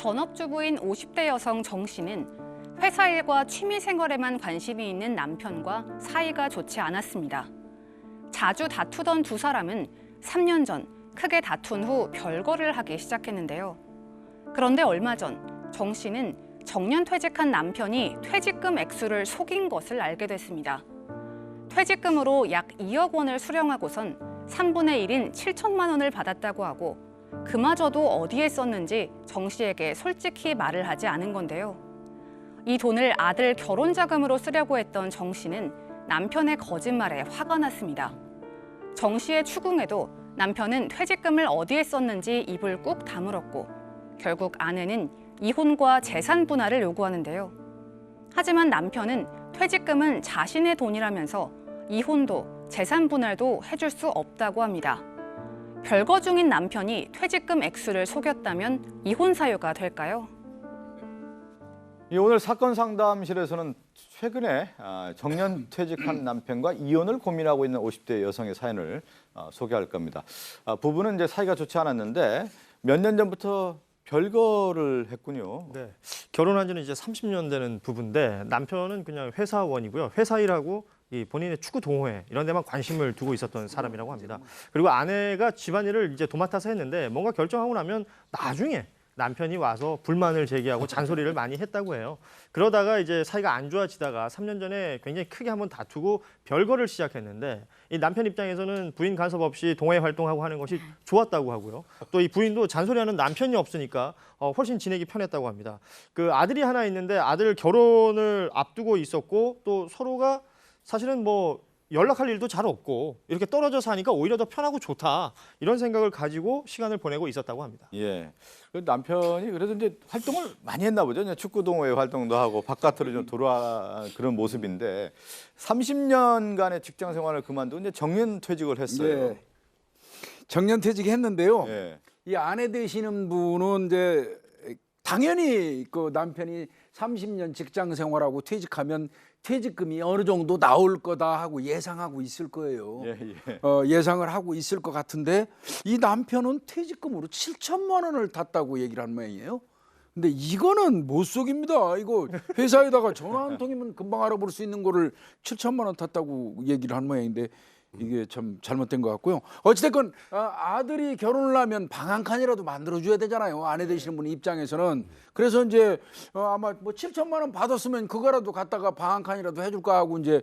전업주부인 50대 여성 정 씨는 회사 일과 취미 생활에만 관심이 있는 남편과 사이가 좋지 않았습니다. 자주 다투던 두 사람은 3년 전 크게 다툰 후 별거를 하기 시작했는데요. 그런데 얼마 전 정 씨는 정년퇴직한 남편이 퇴직금 액수를 속인 것을 알게 됐습니다. 퇴직금으로 약 2억 원을 수령하고선 3분의 1인 7천만 원을 받았다고 하고 그마저도 어디에 썼는지 정 씨에게 솔직히 말을 하지 않은 건데요. 이 돈을 아들 결혼 자금으로 쓰려고 했던 정 씨는 남편의 거짓말에 화가 났습니다. 정 씨의 추궁에도 남편은 퇴직금을 어디에 썼는지 입을 꾹 다물었고 결국 아내는 이혼과 재산 분할을 요구하는데요. 하지만 남편은 퇴직금은 자신의 돈이라면서 이혼도 재산 분할도 해줄 수 없다고 합니다. 별거 중인 남편이 퇴직금 액수를 속였다면 이혼 사유가 될까요? 오늘 사건 상담실에서는 최근에 정년퇴직한 남편과 이혼을 고민하고 있는 50대 여성의 사연을 소개할 겁니다. 부부는 이제 사이가 좋지 않았는데 몇 년 전부터 별거를 했군요. 네, 결혼한 지는 이제 30년 되는 부부인데 남편은 그냥 회사원이고요. 회사 일하고 이 본인의 축구 동호회 이런 데만 관심을 두고 있었던 사람이라고 합니다. 그리고 아내가 집안일을 이제 도맡아서 했는데 뭔가 결정하고 나면 나중에 남편이 와서 불만을 제기하고 잔소리를 많이 했다고 해요. 그러다가 이제 사이가 안 좋아지다가 3년 전에 굉장히 크게 한번 다투고 별거를 시작했는데 이 남편 입장에서는 부인 간섭 없이 동호회 활동하고 하는 것이 좋았다고 하고요. 또 이 부인도 잔소리하는 남편이 없으니까 훨씬 지내기 편했다고 합니다. 그 아들이 하나 있는데 아들 결혼을 앞두고 있었고 또 서로가 사실은 뭐 연락할 일도 잘 없고 이렇게 떨어져 사니까 오히려 더 편하고 좋다 이런 생각을 가지고 시간을 보내고 있었다고 합니다. 예. 그 남편이 그래도 이제 활동을 많이 했나 보죠. 그냥 축구 동호회 활동도 하고 바깥으로 좀 돌아 그런 모습인데 30년간의 직장 생활을 그만두고 이제 정년퇴직을 했어요. 네. 정년퇴직했는데요. 예. 이 아내 되시는 분은 이제 당연히 그 남편이 30년 직장 생활하고 퇴직하면 퇴직금이 어느 정도 나올 거다 하고 예상하고 있을 거예요. 예상을 하고 있을 것 같은데 이 남편은 퇴직금으로 7천만 원을 탔다고 얘기를 한 모양이에요. 근데 이거는 못 속입니다. 이거 회사에다가 전화 한 통이면 금방 알아볼 수 있는 거를 7천만 원 탔다고 얘기를 한 모양인데 이게 참 잘못된 것 같고요. 어찌됐건 아들이 결혼을 하면 방 한 칸이라도 만들어줘야 되잖아요. 아내 되시는 분 입장에서는. 그래서 이제 아마 뭐 7천만 원 받았으면 그거라도 갖다가 방 한 칸이라도 해줄까 하고 이제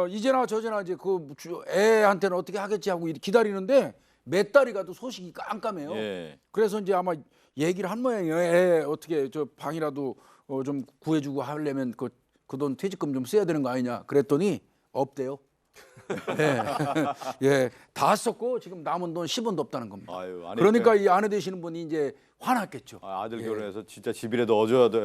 이제나 저제나 이제 그 애한테는 어떻게 하겠지 하고 기다리는데 몇 달이 가도 소식이 깜깜해요. 예. 그래서 이제 아마 얘기를 한 모양이에요. 애 어떻게 저 방이라도 좀 구해주고 하려면 그 돈 퇴직금 좀 써야 되는 거 아니냐. 그랬더니 없대요. 예, 예, 다 썼고 지금 남은 돈 10원도 없다는 겁니다. 아유, 그러니까 이 아내 되시는 분이 이제 화났겠죠. 아들 결혼해서 진짜 집이라도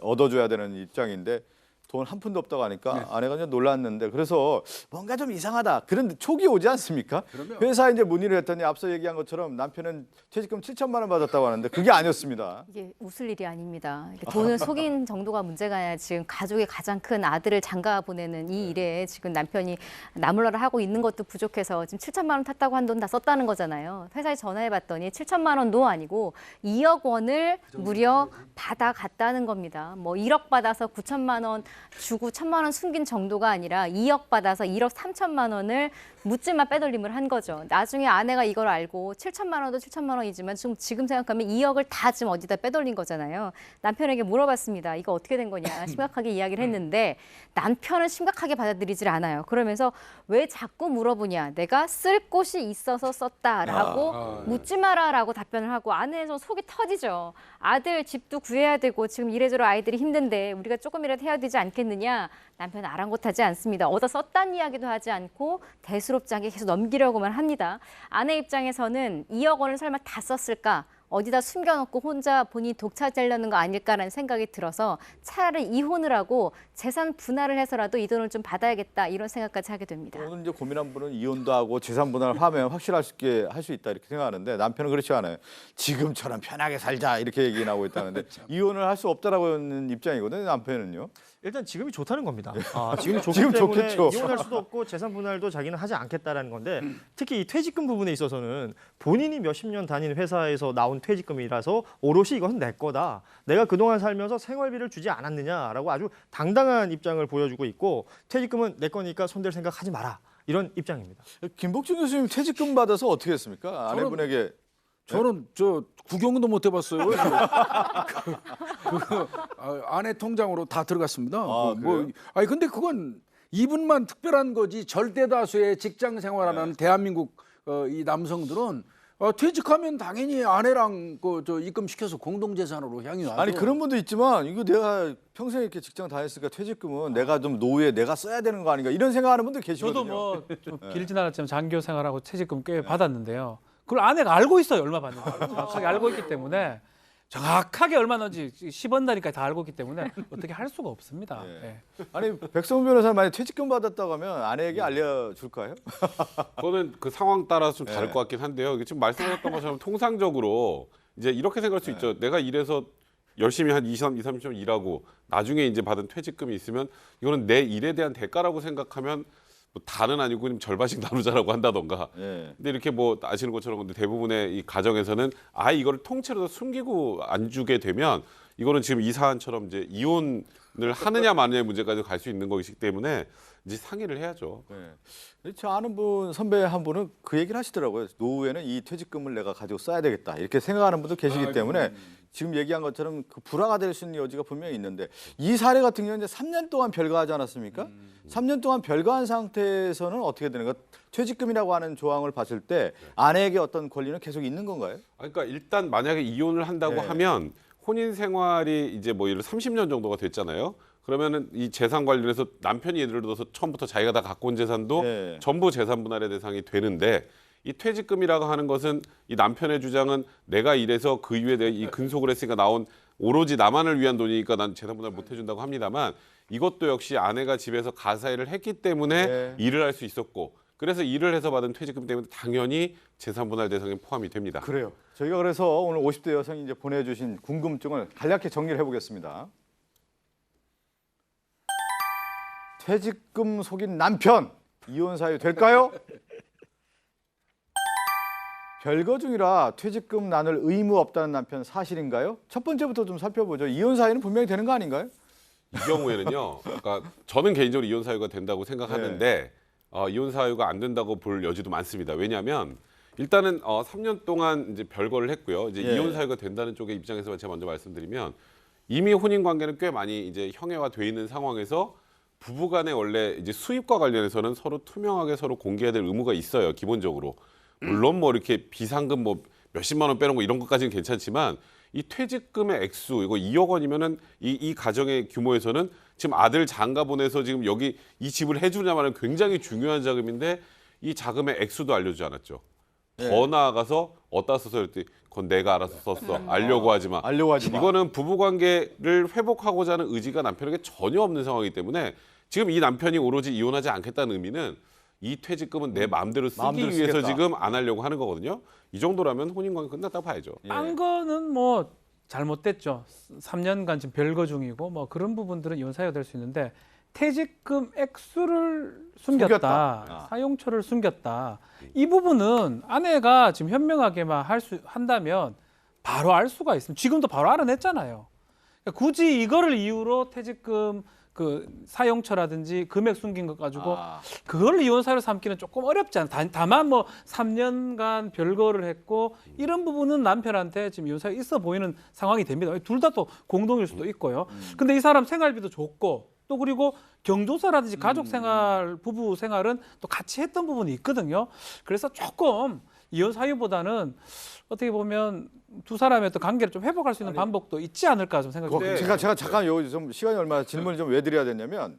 얻어줘야 되는 입장인데 돈 한 푼도 없다고 하니까 아내가 이제 놀랐는데 그래서 뭔가 좀 이상하다. 그런데 촉이 오지 않습니까? 그럼요. 회사에 이제 문의를 했더니 앞서 얘기한 것처럼 남편은 퇴직금 7천만 원 받았다고 하는데 그게 아니었습니다. 이게 웃을 일이 아닙니다. 이게 돈을 속인 정도가 문제가 아니라 지금 가족의 가장 큰 아들을 장가 보내는 이 일에 지금 남편이 나몰라를 하고 있는 것도 부족해서 지금 7천만 원 탔다고 한 돈 다 썼다는 거잖아요. 회사에 전화해봤더니 7천만 원도 아니고 2억 원을 무려 받아갔다는 겁니다. 뭐 1억 받아서 9천만 원 주고 1천만 원 숨긴 정도가 아니라 2억 받아서 1억 3천만 원을 묻지마 빼돌림을 한 거죠. 나중에 아내가 이걸 알고 7천만 원도 7천만 원이지만 지금 생각하면 2억을 다 지금 어디다 빼돌린 거잖아요. 남편에게 물어봤습니다. 이거 어떻게 된 거냐 심각하게 이야기를 했는데 남편은 심각하게 받아들이질 않아요. 그러면서 왜 자꾸 물어보냐. 내가 쓸 곳이 있어서 썼다라고 묻지 마라라고 답변을 하고 아내에서 속이 터지죠. 아들 집도 구해야 되고 지금 이래저래 아이들이 힘든데 우리가 조금이라도 해야 되지 않겠느냐. 남편은 아랑곳하지 않습니다. 얻어 썼다는 이야기도 하지 않고 대수롭지 않게 계속 넘기려고만 합니다. 아내 입장에서는 2억 원을 설마 다 썼을까? 어디다 숨겨놓고 혼자 본인이 독차지하려는 거 아닐까라는 생각이 들어서 차라리 이혼을 하고 재산 분할을 해서라도 이 돈을 좀 받아야겠다 이런 생각까지 하게 됩니다. 오늘 이제 고민한 분은 이혼도 하고 재산 분할을 하면 확실할 수 있게 할 수 있다 이렇게 생각하는데 남편은 그렇지 않아요. 지금처럼 편하게 살자 이렇게 얘기 나오고 있다는데 이혼을 할 수 없다라고 하는 입장이거든요. 남편은요. 일단 지금이 좋다는 겁니다. 지금이 좋기 지금 때문에 좋겠죠. 이혼할 수도 없고 재산 분할도 자기는 하지 않겠다라는 건데 특히 이 퇴직금 부분에 있어서는 본인이 몇십 년 다닌 회사에서 나온 퇴직금이라서 오롯이 이것은 내 거다. 내가 그동안 살면서 생활비를 주지 않았느냐라고 아주 당당한 입장을 보여주고 있고 퇴직금은 내 거니까 손댈 생각하지 마라. 이런 입장입니다. 김복준 교수님 퇴직금 받아서 어떻게 했습니까? 아내분에게. 저는 저 구경도 못 해봤어요. 아내 통장으로 다 들어갔습니다. 그래요? 아니 근데 그건 이분만 특별한 거지 절대 다수의 직장 생활하는 대한민국 이 남성들은 퇴직하면 당연히 아내랑 저 입금 시켜서 공동 재산으로 향유하죠. 아니 그런 분도 있지만 이거 내가 평생 이렇게 직장 다녔으니까 퇴직금은 내가 좀 노후에 내가 써야 되는 거 아닌가 이런 생각하는 분들 계시거든요. 저도 뭐 좀 길진 않았지만 장교 생활하고 퇴직금 꽤 받았는데요. 그걸 아내가 알고 있어요. 얼마 받는지. 정확하게 알고 있기 때문에 정확하게 얼마 넣는지 10원 단위까지 다 알고 있기 때문에 어떻게 할 수가 없습니다. 예. 예. 아니 백성훈 변호사는 만약 퇴직금 받았다고 하면 아내에게 알려줄까요? 그거는 그 상황 따라서 좀 다를 네. 것 같긴 한데요. 이게 지금 말씀하셨던 것처럼 통상적으로 이제 이렇게 생각할 수 있죠. 내가 일해서 열심히 한 30년 일하고 나중에 이제 받은 퇴직금이 있으면 이거는 내 일에 대한 대가라고 생각하면 뭐 다는 아니고 그냥 절반씩 나누자라고 한다던가. 예. 근데 이렇게 뭐 아시는 것처럼 근데 대부분의 이 가정에서는 이거를 통째로 숨기고 안 주게 되면 이거는 지금 이 사안처럼 이제 이혼을 하느냐 마느냐의 문제까지 갈 수 있는 거기 때문에 이제 상의를 해야죠. 네. 저 아는 분 선배 한 분은 그 얘기를 하시더라고요. 노후에는 이 퇴직금을 내가 가지고 써야 되겠다 이렇게 생각하는 분도 계시기 때문에 지금 얘기한 것처럼 그 불화가 될 수 있는 여지가 분명히 있는데 이 사례 같은 경우는 이제 3년 동안 별거하지 않았습니까? 3년 동안 별거한 상태에서는 어떻게 되는 가 퇴직금이라고 하는 조항을 봤을 때 아내에게 어떤 권리는 계속 있는 건가요? 그러니까 일단 만약에 이혼을 한다고 네. 하면 혼인 생활이 이제 뭐 예를 30년 정도가 됐잖아요. 그러면은 이 재산 관련해서 남편이 예를 들어서 처음부터 자기가 다 갖고 온 재산도 네. 전부 재산 분할의 대상이 되는데 이 퇴직금이라고 하는 것은 이 남편의 주장은 내가 일해서 그 이후에 내가 이 근속을 했으니까 나온 오로지 나만을 위한 돈이니까 난 재산 분할 못 해준다고 합니다만 이것도 역시 아내가 집에서 가사일을 했기 때문에 네. 일을 할 수 있었고 그래서 일을 해서 받은 퇴직금 때문에 당연히 재산 분할 대상에 포함이 됩니다. 그래요. 저희가 그래서 오늘 50대 여성이 이제 보내주신 궁금증을 간략히 정리를 해보겠습니다. 퇴직금 속인 남편 이혼 사유 될까요? 별거 중이라 퇴직금 나눌 의무 없다는 남편 사실인가요? 첫 번째부터 좀 살펴보죠. 이혼 사유는 분명히 되는 거 아닌가요? 이 경우에는요. 그러니까 저는 개인적으로 이혼 사유가 된다고 생각하는데 이혼 사유가 안 된다고 볼 여지도 많습니다. 왜냐하면 일단은 3년 동안 이제 별거를 했고요. 이제 예. 이혼 사유가 된다는 쪽의 입장에서 제가 먼저 말씀드리면 이미 혼인 관계는 꽤 많이 이제 형해화돼 있는 상황에서 부부간에 원래 이제 수입과 관련해서는 서로 투명하게 서로 공개해야 될 의무가 있어요. 기본적으로. 물론 뭐 이렇게 비상금 뭐 몇십만 원 빼놓은 거 이런 것까지는 괜찮지만 이 퇴직금의 액수 이거 2억 원이면은 이 가정의 규모에서는 지금 아들 장가 보내서 지금 여기 이 집을 해주냐마는 굉장히 중요한 자금인데 이 자금의 액수도 알려주지 않았죠. 더 나아가서 어디다 써서 이랬더니 그건 내가 알아서 썼어. 알려고 하지 마. 알려고 하지 마. 이거는 부부 관계를 회복하고자 하는 의지가 남편에게 전혀 없는 상황이기 때문에 지금 이 남편이 오로지 이혼하지 않겠다는 의미는 이 퇴직금은 내 마음대로 쓰기 마음대로 위해서 쓰겠다. 지금 안 하려고 하는 거거든요. 이 정도라면 혼인 관계 끝났다고 봐야죠. 딴 거는 뭐 잘못됐죠. 3년간 지금 별거 중이고 뭐 그런 부분들은 이혼 사유가 될 수 있는데 퇴직금 액수를 숨겼다. 숨겼다. 사용처를 숨겼다. 이 부분은 아내가 지금 현명하게만 한다면 바로 알 수가 있습니다. 지금도 바로 알아냈잖아요. 그러니까 굳이 이거를 이유로 퇴직금 그 사용처라든지 금액 숨긴 것 가지고 그걸 이혼 사유로 삼기는 조금 어렵지 않다. 다만 뭐 3년간 별거를 했고 이런 부분은 남편한테 지금 이혼 사유 있어 보이는 상황이 됩니다. 둘 다 또 공동일 수도 있고요. 근데 이 사람 생활비도 좋고 또 그리고 경조사라든지 가족 생활, 부부 생활은 또 같이 했던 부분이 있거든요. 그래서 조금 이혼 사유보다는 어떻게 보면 두 사람의 또 관계를 좀 회복할 수 있는 방법도 있지 않을까 좀 생각이 듭니다. 제가 잠깐 여기 좀 시간이 얼마 질문을 좀 왜 드려야 되냐면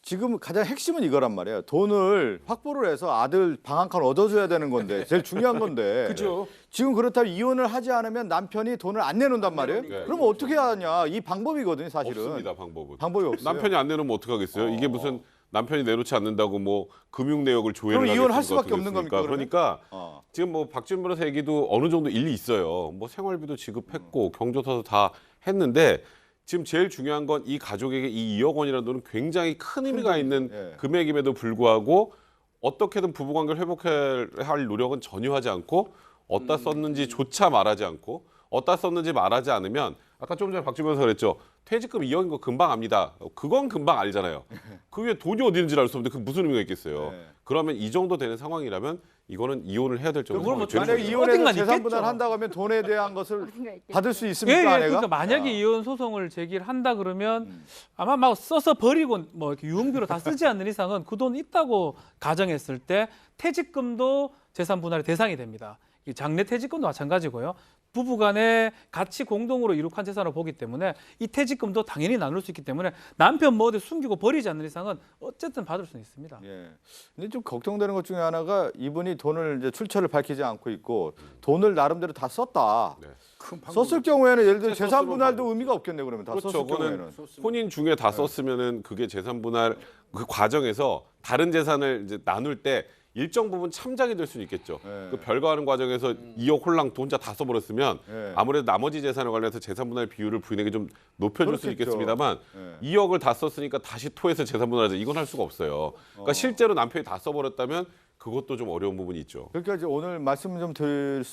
지금 가장 핵심은 이거란 말이에요. 돈을 확보를 해서 아들 방 한 칸 얻어줘야 되는 건데 제일 중요한 건데. 그죠. 지금 그렇다면 이혼을 하지 않으면 남편이 돈을 안 내놓는단 말이에요. 네. 그럼 어떻게 하냐? 이 방법이거든요, 사실은. 없습니다, 방법은. 방법이 없어요. 남편이 안 내놓으면 어떡하겠어요? 이게 무슨 남편이 내놓지 않는다고 뭐 금융 내역을 조회를 그럼 이혼할 하겠습니까? 수밖에 없는 겁니까, 그러면? 그러니까 어. 지금 뭐 박지원 변호사 얘기도 어느 정도 일리 있어요. 뭐 생활비도 지급했고 경조사도 다 했는데 지금 제일 중요한 건 이 가족에게 이 2억 원이라는 돈은 굉장히 큰 의미가 있는 예. 금액임에도 불구하고 어떻게든 부부관계를 회복할 노력은 전혀 하지 않고 어디다 썼는지조차 말하지 않고 어디다 썼는지 말하지 않으면 아까 좀 전에 박주 변호사가 그랬죠. 퇴직금 2억인 거 금방 압니다. 그건 금방 알잖아요. 그 위에 돈이 어디 있는지 알 수 없는데 그 무슨 의미가 있겠어요. 네. 그러면 이 정도 되는 상황이라면 이거는 이혼을 해야 될 정도. 그걸 뭐 만약에 어딘가 이혼해서 재산 있겠죠. 분할한다고 하면 돈에 대한 것을 어딘가 있겠죠. 받을 수 예, 있습니까, 예. 아내가? 그러니까 만약에 아. 이혼 소송을 제기를 한다 그러면 아마 막 써서 버리고 뭐 이렇게 유흥비로 다 쓰지 않는 이상은 그 돈 있다고 가정했을 때 퇴직금도 재산 분할의 대상이 됩니다. 이 장래 퇴직금도 마찬가지고요. 부부간에 같이 공동으로 이룩한 재산으로 보기 때문에 이 퇴직금도 당연히 나눌 수 있기 때문에 남편 뭐 어디 숨기고 버리지 않는 이상은 어쨌든 받을 수는 있습니다. 예. 근데 좀 걱정되는 것 중에 하나가 이분이 돈을 이제 출처를 밝히지 않고 있고 돈을 나름대로 다 썼다. 네. 큰 방법이- 썼을 경우에는 예를 들어 실제 재산 썼으면 분할도 뭐- 의미가 없겠네 그러면 다 그렇죠. 썼을 그거는 경우에는. 혼인 중에 다 썼으면은 그게 재산 분할 그 과정에서 다른 재산을 이제 나눌 때 일정 부분 참작이 될 수는 있겠죠. 네. 그 별거하는 과정에서 2억 홀랑 혼자 다 써버렸으면 네. 아무래도 나머지 재산에 관련해서 재산 분할 비율을 부인에게 좀 높여줄 수는 그렇겠죠. 있겠습니다만 네. 2억을 다 썼으니까 다시 토해서 재산 분할하자 이건 할 수가 없어요. 그러니까 실제로 남편이 다 써버렸다면 그것도 좀 어려운 부분이 있죠. 그러니까 이제 오늘 말씀 좀 드릴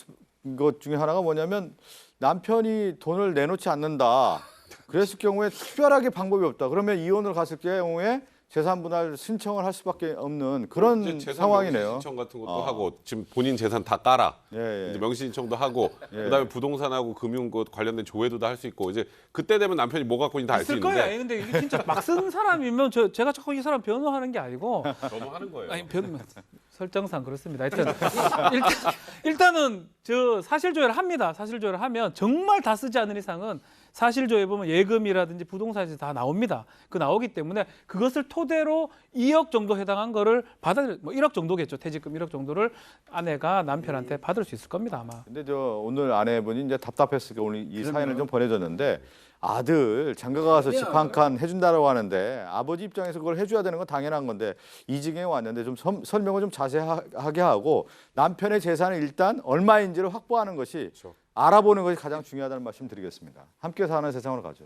것 중에 하나가 뭐냐면 남편이 돈을 내놓지 않는다. 그랬을 경우에 특별하게 방법이 없다. 그러면 이혼을 갔을 경우에 재산 분할 신청을 할 수밖에 없는 그런 이제 재산 상황이네요. 명시 신청 같은 것도 하고 지금 본인 재산 다 깔아. 예, 예. 이제 명시 신청도 하고 예. 그다음에 부동산하고 금융 것 관련된 조회도 할 수 있고 이제 그때 되면 남편이 뭐 갖고 있는지 다 알 수 있을 거예요. 있는데 아니, 근데 이게 진짜 막 쓴 사람이면 제가 자꾸 이 사람 변호하는 게 아니고 너무 하는 거예요. 아니 설정상 그렇습니다. 하여튼 일단은 저 사실조회를 합니다. 사실조회를 하면 정말 다 쓰지 않는 이상은 사실조회 보면 예금이라든지 부동산에서 다 나옵니다. 그 나오기 때문에 그것을 토대로 2억 정도 해당한 거를 뭐 1억 정도겠죠. 퇴직금 1억 정도를 아내가 남편한테 받을 수 있을 겁니다, 아마. 근데 저 오늘 아내분이 이제 답답했으니까 오늘 이 사연을 좀 보내줬는데 아들 장가가 가서 집 한 칸 해준다고 하는데 아버지 입장에서 그걸 해줘야 되는 건 당연한 건데 이 지경에 왔는데 좀 설명을 좀 자세하게 하고 남편의 재산을 일단 얼마인지를 확보하는 것이 알아보는 것이 가장 중요하다는 말씀 드리겠습니다. 함께 사는 세상으로 가죠.